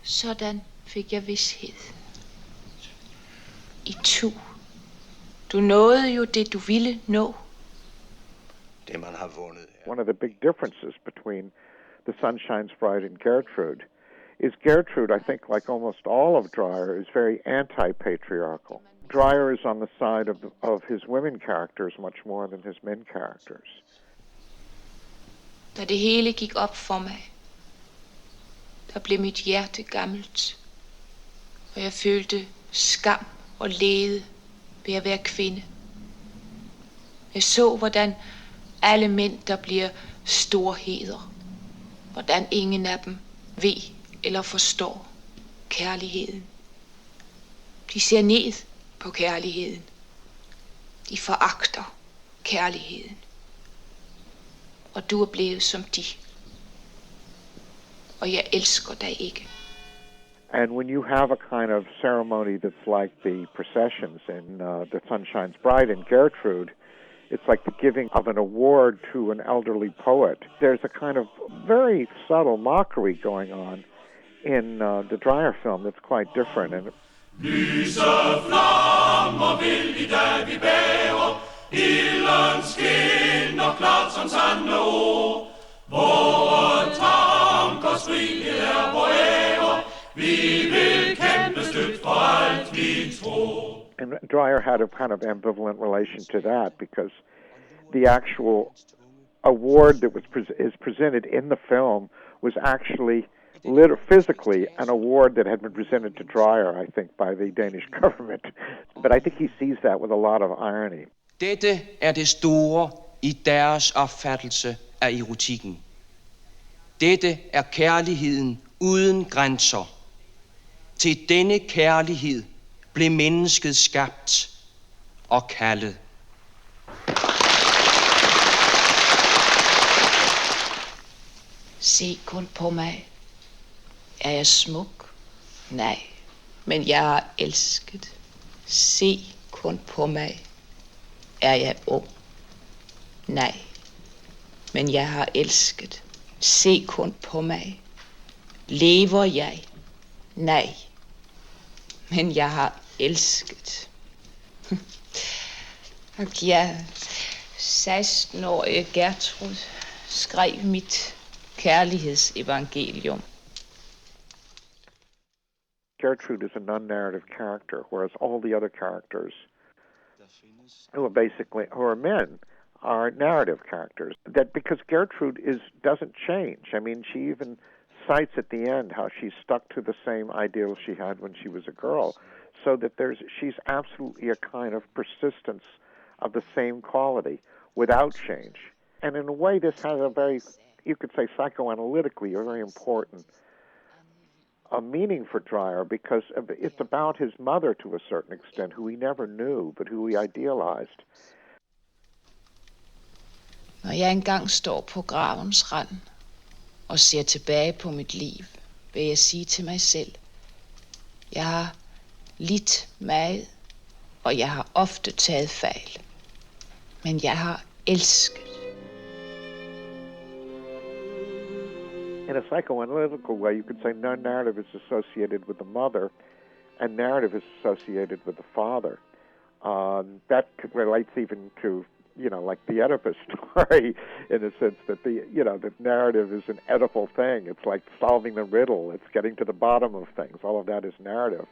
Sådan fik jeg vished. I to. Du nåede jo det, du ville nå. Det man har vundet. One of the big differences between The Sun Shines Bright and Gertrud is Gertrud, I think, like almost all of Dreyer, is very anti-patriarchal. Dreyer is on the side of his women characters much more than his men characters. Da det hele gik op for mig, der blev mit hjerte gammelt, og jeg følte skam og lede ved at være kvinde. Jeg så, hvordan alle mænd, der bliver storheder, hvordan ingen af dem ved eller forstår kærligheden. De ser ned på kærligheden. De foragter kærligheden. Og du er blevet som de. Og jeg elsker dig ikke. And when you have a kind of ceremony that's like the processions in The Sun Shines Bright and Gertrud, it's like the giving of an award to an elderly poet. There's a kind of very subtle mockery going on in the Dreyer film that's quite different. And Lyse flammer vil I dag vi bærer, ilden skinner klart som sande ord. Vore tanker skriget er på ære, vi vil kæmpe stødt for alt vi tror. And Dreyer had a kind of ambivalent relation to that because the actual award that is presented in the film was actually physically an award that had been presented to Dreyer, I think, by the Danish government. But I think he sees that with a lot of irony. Dette er det store i deres opfattelse af erotikken. Dette er kærligheden uden grænser. Til denne kærlighed blev mennesket skabt og kaldet. Se kun på mig. Er jeg smuk? Nej, men jeg har elsket. Se kun på mig. Er jeg ung? Nej, men jeg har elsket. Se kun på mig. Lever jeg? Nej, men jeg har elsket. Og ja, 16-årige Gertrud skrev mit kærlighedsevangelium. Gertrud is a non-narrative character, whereas all the other characters who are men are narrative characters. That because Gertrud doesn't change. I mean, she even cites at the end how she's stuck to the same ideals she had when she was a girl, so that she's absolutely a kind of persistence of the same quality without change. And in a way, this has a very, you could say psychoanalytically, a very important meaning for Dreyer, because it's about his mother to a certain extent, who he never knew, but who he idealized. Når jeg engang står på gravens rand og ser tilbage på mit liv, vil jeg sige til mig selv, jeg har lidt meget, og jeg har ofte taget fejl. Men jeg har elsket. In a psychoanalytical way, you could say non-narrative is associated with the mother, and narrative is associated with the father. That relates even to, like the Oedipus story, in a sense that the narrative is an Oedipal thing. It's like solving the riddle. It's getting to the bottom of things. All of that is narrative.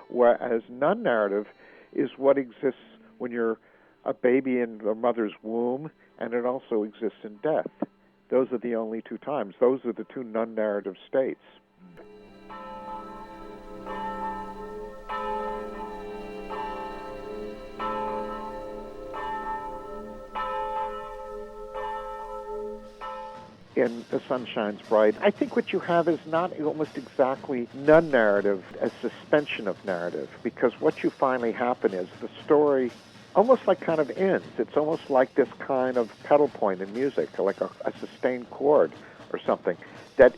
Whereas non-narrative is what exists when you're a baby in the mother's womb, and it also exists in death. Those are the only two times. Those are the two non-narrative states. In The Sun Shines Bright, I think what you have is not almost exactly non-narrative as suspension of narrative, because what you finally happen is the story almost like kind of ends. It's almost like this kind of pedal point in music, like a sustained chord or something, that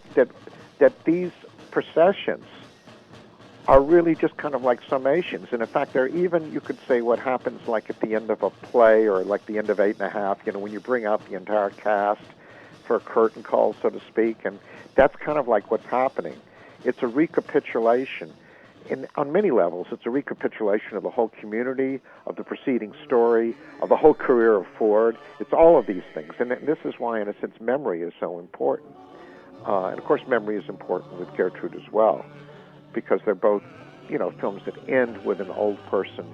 these processions are really just kind of like summations. And in fact, they're even, you could say, what happens like at the end of a play or like the end of 8½, when you bring out the entire cast for a curtain call, so to speak, and that's kind of like what's happening. It's a recapitulation. On many levels, it's a recapitulation of the whole community, of the preceding story, of the whole career of Ford. It's all of these things. And this is why, in a sense, memory is so important. And, of course, memory is important with Gertrud as well, because they're both, films that end with an old person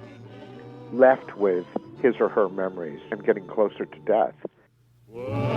left with his or her memories and getting closer to death. Whoa.